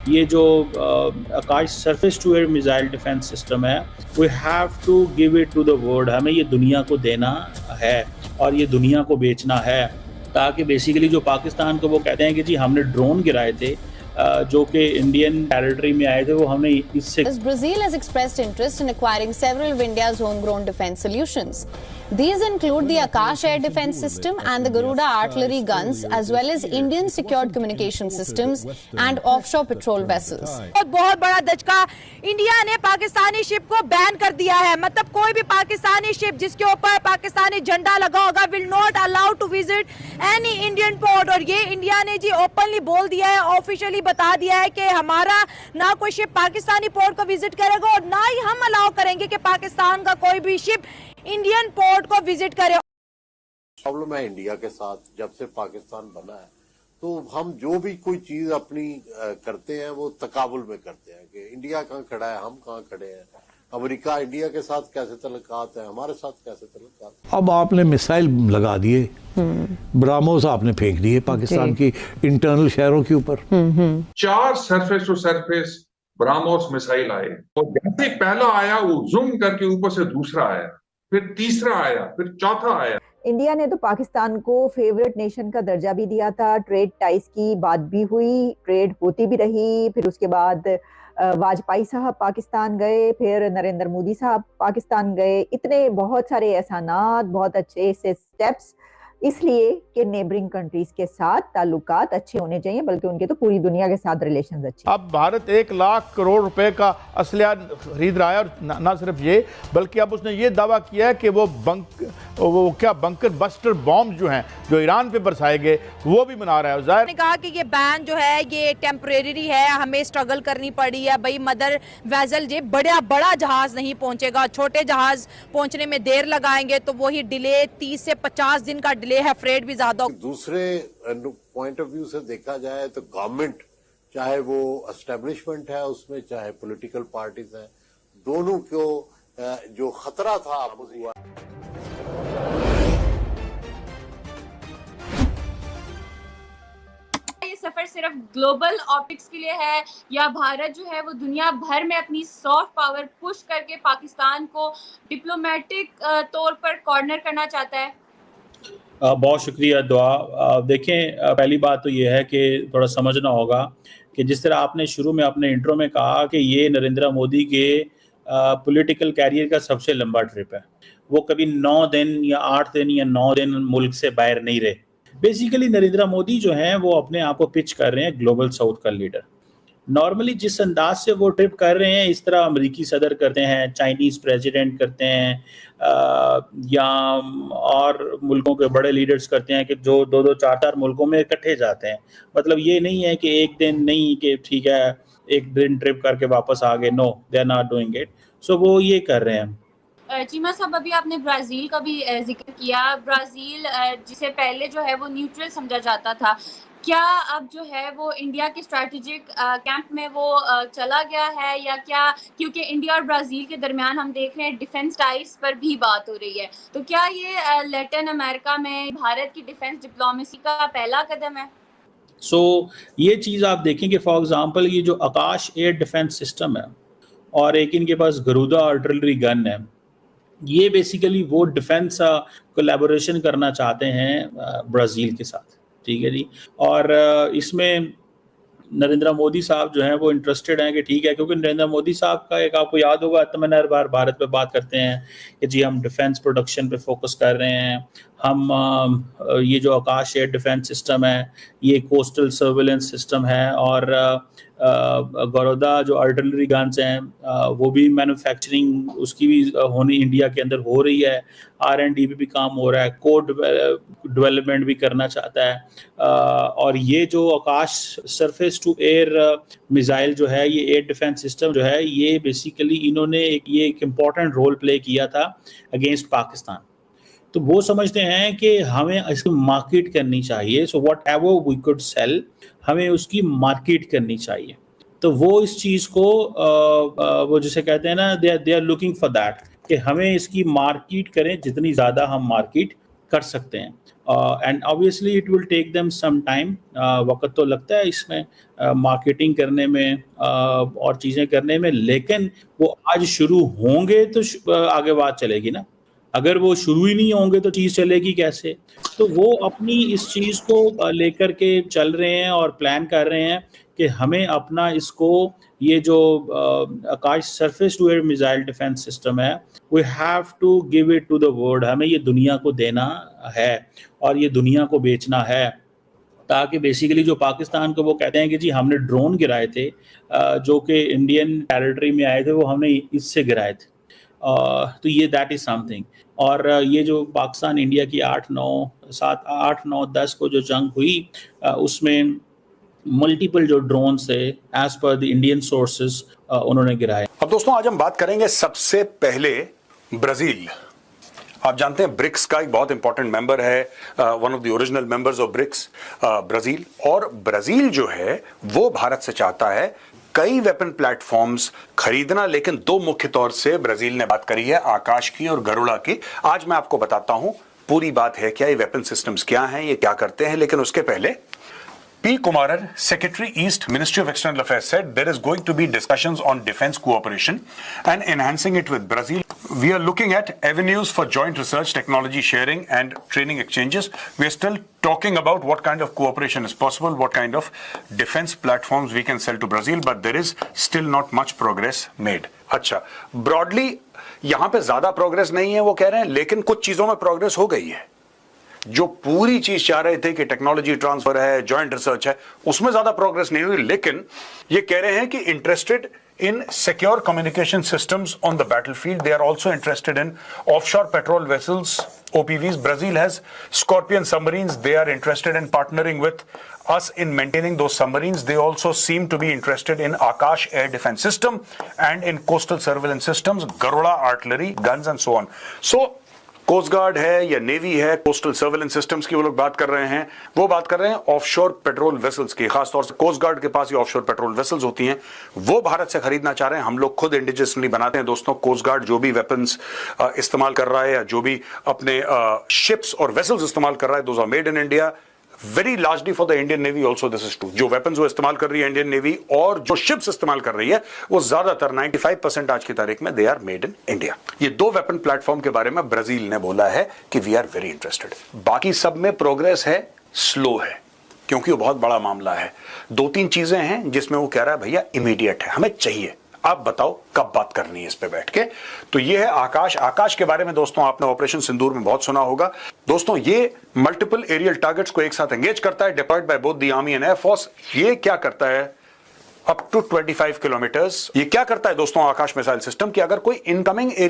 ये जो Akash surface to air missile defence system है, we have to give it to the world. हमें ये दुनिया को देना है और ये दुनिया को बेचना है, ताकि बेसिकली जो पाकिस्तान को वो कहते हैं कि जी हमने ड्रोन गिराए थे जो कि इंडियन टेरिटरी में आए थे, वो हमने इससे। Brazil has expressed interest in acquiring several of India's homegrown defense solutions. These include the Akash air defense system and the Garuda artillery guns, as well as Indian secured communication systems and offshore patrol vessels. बहुत बड़ा धचका, India ने Pakistani ship को ban कर दिया है। मतलब कोई भी पाकिस्तानी शिप जिसके ऊपर पाकिस्तानी झंडा लगा होगा will not allow to visit any Indian port. और ये इंडिया ने जी ओपनली बोल दिया है, ऑफिशियली बता दिया है कि हमारा ना कोई शिप पाकिस्तानी पोर्ट को विजिट करेगा और ना ही हम अलाउ करेंगे कि पाकिस्तान का कोई भी शिप इंडियन पोर्ट को विजिट करे। प्रॉब्लम है इंडिया के साथ, जब से पाकिस्तान बना है तो हम जो भी कोई चीज अपनी करते हैं वो तकाबुल में करते हैं कि इंडिया कहाँ खड़ा है, हम कहाँ खड़े हैं, अमेरिका इंडिया के साथ कैसे तल्लुकात है, हमारे साथ कैसे तल्लुकात है। अब आपने मिसाइल लगा दिए, ब्राह्मोस आपने फेंक दिए पाकिस्तान की इंटरनल शहरों के ऊपर। 4 surface to surface BrahMos missile आए और जैसे पहला आया वो जूम करके ऊपर से दूसरा आया, फिर तीसरा आया, फिर चौथा आया। इंडिया ने तो पाकिस्तान को फेवरेट नेशन का दर्जा भी दिया था, ट्रेड टाइज की बात भी हुई, ट्रेड होती भी रही। फिर उसके बाद वाजपेयी साहब पाकिस्तान गए, फिर नरेंद्र मोदी साहब पाकिस्तान गए। इतने बहुत सारे एहसानात, बहुत अच्छे से स्टेप्स, इसलिए कि नेबरिंग कंट्रीज के साथ ताल्लुकात अच्छे होने चाहिए, बल्कि उनके तो पूरी दुनिया के साथ रिलेशंस अच्छे। अब भारत 1 लाख करोड़ रुपए का असलहा खरीद रहा है और ना सिर्फ ये, बल्कि अब उसने ये दावा किया है कि वो बंकर बस्टर बॉम्ब जो हैं जो ईरान पे बरसाए गए वो भी बना रहा है। जाहिर ने कहा कि ये बैन जो है ये टेम्परेरी है, हमें स्ट्रगल करनी पड़ी है भाई। मदर वेसल जे बड़ा जहाज नहीं पहुंचेगा, छोटे जहाज पहुंचने में देर लगाएंगे तो वही डिले 30 से 50 दिन का डिले है, फ्रेट भी ज्यादा। दूसरे पॉइंट ऑफ व्यू से देखा जाए तो गवर्नमेंट, चाहे वो एस्टेब्लिशमेंट है उसमें, चाहे पॉलिटिकल पार्टीज हैं, दोनों को जो खतरा था अब हुआ। ये सफर सिर्फ ग्लोबल ऑप्टिक्स के लिए है या भारत जो है वो दुनिया भर में अपनी सॉफ्ट पावर पुश करके पाकिस्तान को डिप्लोमेटिक तौर पर कॉर्नर करना चाहता है? बहुत शुक्रिया दुआ। देखें, पहली बात तो ये है कि थोड़ा समझना होगा कि जिस तरह आपने शुरू में अपने इंट्रो में कहा कि ये नरेंद्र मोदी के पॉलिटिकल कैरियर का सबसे लंबा ट्रिप है। वो कभी 9 दिन या 8 दिन या 9 दिन मुल्क से बाहर नहीं रहे। बेसिकली नरेंद्र मोदी जो हैं वो अपने आप को पिच कर रहे हैं ग्लोबल साउथ का लीडर। नॉर्मली जिस अंदाज से वो ट्रिप कर रहे हैं, इस तरह अमेरिकी सदर करते हैं, चाइनीज़ प्रेसिडेंट करते हैं, या और मुल्कों के बड़े लीडर्स करते हैं कि जो 2-2 4-4 मुल्कों में इकट्ठे जाते हैं। मतलब ये नहीं है कि एक दिन नहीं कि ठीक है एक दिन ट्रिप करके वापस आ गए, no they are not doing it. So वो ये कर रहे हैं। चीमा साहब, अभी आपने ब्राज़ील का भी जिक्र किया। ब्राज़ील जिसे पहले जो है वो न्यूट्रल समझा जाता था, क्या अब जो है वो इंडिया के स्ट्रैटेजिक कैंप में वो चला गया है या क्या? क्योंकि इंडिया और ब्राज़ील के दरमियान हम देख रहे हैं डिफेंस टाइज पर भी बात हो रही है, तो क्या ये लैटिन अमेरिका में भारत की डिफेंस डिप्लोमेसी का पहला कदम है? ये चीज़ आप देखें कि फॉर एग्जांपल ये जो आकाश एयर डिफेंस सिस्टम है और एक इनके पास गरुदा आर्टिलरी गन है, ये बेसिकली वो डिफेंस कोलैबोरेशन करना चाहते हैं ब्राज़ील के साथ, ठीक है जी। और इसमें नरेंद्र मोदी साहब जो हैं वो इंटरेस्टेड हैं कि ठीक है, क्योंकि नरेंद्र मोदी साहब का एक आपको याद होगा तमन्ना हर बार भारत पे बात करते हैं कि जी हम डिफेंस प्रोडक्शन पे फोकस कर रहे हैं, हम ये जो आकाश एयर डिफेंस सिस्टम है ये कोस्टल सर्विलेंस सिस्टम है, और गरुदा जो आर्टिलरी गन्स हैं वो भी मैन्युफैक्चरिंग उसकी भी होनी इंडिया के अंदर हो रही है, R&D भी काम हो रहा है, कोड डेवलपमेंट भी करना चाहता है। और ये जो Akash surface to air missile जो है, ये एयर डिफेंस सिस्टम जो है, ये बेसिकली इन्होंने एक इम्पॉर्टेंट रोल प्ले किया था अगेंस्ट पाकिस्तान। तो वो समझते हैं कि हमें इसकी मार्केट करनी चाहिए, so whatever we could sell, हमें उसकी मार्केट करनी चाहिए। तो वो इस चीज़ को वो जिसे कहते हैं ना, they are looking for that कि हमें इसकी मार्केट करें, जितनी ज़्यादा हम मार्केट कर सकते हैं। And obviously it will take them some time, वक्त तो लगता है इसमें मार्केटिंग करने में और चीज़ें करने में, लेकिन वो आज शुरू होंगे तो आगे बात चलेगी ना। अगर वो शुरू ही नहीं होंगे तो चीज़ चलेगी कैसे? तो वो अपनी इस चीज़ को लेकर के चल रहे हैं और प्लान कर रहे हैं कि हमें अपना इसको, ये जो Akash surface to air missile defence system है, we have to give it to the world. हमें ये दुनिया को देना है और ये दुनिया को बेचना है, ताकि बेसिकली जो पाकिस्तान को वो कहते हैं कि जी हमने ड्रोन गिराए थे जो कि इंडियन टेरिटरी में आए थे, वो हमने इससे गिराए थे। तो ये दैट इज़ समथिंग। और ये जो पाकिस्तान इंडिया की 8-9-10 को जो जंग हुई, उसमें मल्टीपल जो ड्रोन थे as per the Indian sources उन्होंने गिराए। अब दोस्तों आज हम बात करेंगे सबसे पहले ब्राजील। आप जानते हैं ब्रिक्स का एक बहुत इंपॉर्टेंट मेंबर है, one of the original members of BRICS, Brazil. और ब्राजील जो है वो भारत से चाहता है कई वेपन प्लेटफॉर्म्स खरीदना, लेकिन दो मुख्य तौर से ब्राजील ने बात करी है, आकाश की और गरुड़ा की। आज मैं आपको बताता हूं पूरी बात है क्या, ये वेपन सिस्टम्स क्या हैं, ये क्या करते हैं। लेकिन उसके पहले P. Kumaran, Secretary East, Ministry of External Affairs, said there is going to be discussions on defense cooperation and enhancing it with Brazil. We are looking at avenues for joint research, technology sharing and training exchanges. We are still talking about what kind of cooperation is possible, what kind of defense platforms we can sell to Brazil, but there is still not much progress made. अच्छा, broadly यहाँ पे ज्यादा progress नहीं है वो कह रहे हैं, लेकिन कुछ चीजों में प्रोग्रेस हो गई है। जो पूरी चीज चाह रहे थे कि टेक्नोलॉजी ट्रांसफर है, जॉइंट रिसर्च है, उसमें ज्यादा प्रोग्रेस नहीं हुई। लेकिन ये कह रहे हैं कि interested in secure communication systems on the battlefield. They are also interested in offshore patrol vessels, OPVs. Brazil has Scorpion submarines. They are interested in partnering with us in maintaining those submarines. They also seem to be interested in Akash air defense system and in coastal surveillance systems, Garuda artillery, guns and so on. So coast guard है या navy है, coastal surveillance systems की वो लोग बात कर रहे हैं। वो बात कर रहे हैं ऑफशोर पेट्रोल वेसल्स की, खासतौर से कोस्ट गार्ड के पास ये ऑफशोर पेट्रोल वेसल्स होती हैं, वो भारत से खरीदना चाह रहे हैं। हम लोग खुद इंडिजिनसली बनाते हैं दोस्तों। कोस्ट गार्ड जो भी वेपन्स इस्तेमाल कर रहा है या जो भी अपने शिप्स और वेसल्स इस्तेमाल कर रहा है, those are made in India. Very largely for the Indian navy also this is true. जो वेपन्स वो इस्तेमाल कर रही है इंडियन नेवी और जो शिप्स इस्तेमाल कर रही है, वो ज्यादातर 95% आज की तारीख में they are made in India. ये दो वेपन प्लेटफॉर्म के बारे में ब्राजील ने बोला है कि वी आर वेरी इंटरेस्टेड। बाकी सब में प्रोग्रेस है, स्लो है, क्योंकि वो बहुत बड़ा मामला है। 2-3 चीजें हैं जिसमें वो कह रहा है भैया इमीडिएट है, हमें चाहिए, आप बताओ कब बात करनी है इस पे बैठ के। तो ये है आकाश। आकाश के बारे में दोस्तों आपने ऑपरेशन सिंदूर में बहुत सुना होगा। दोस्तों ये मल्टीपल एरियल टारगेट्स को एक साथ एंगेज करता है, deployed by both the army and air force. ये क्या करता है, अप टू 25 किलोमीटर्स। ये क्या करता है दोस्तों आकाश मिसाइल सिस्टम की, अगर कोई इनकमिंग एरिया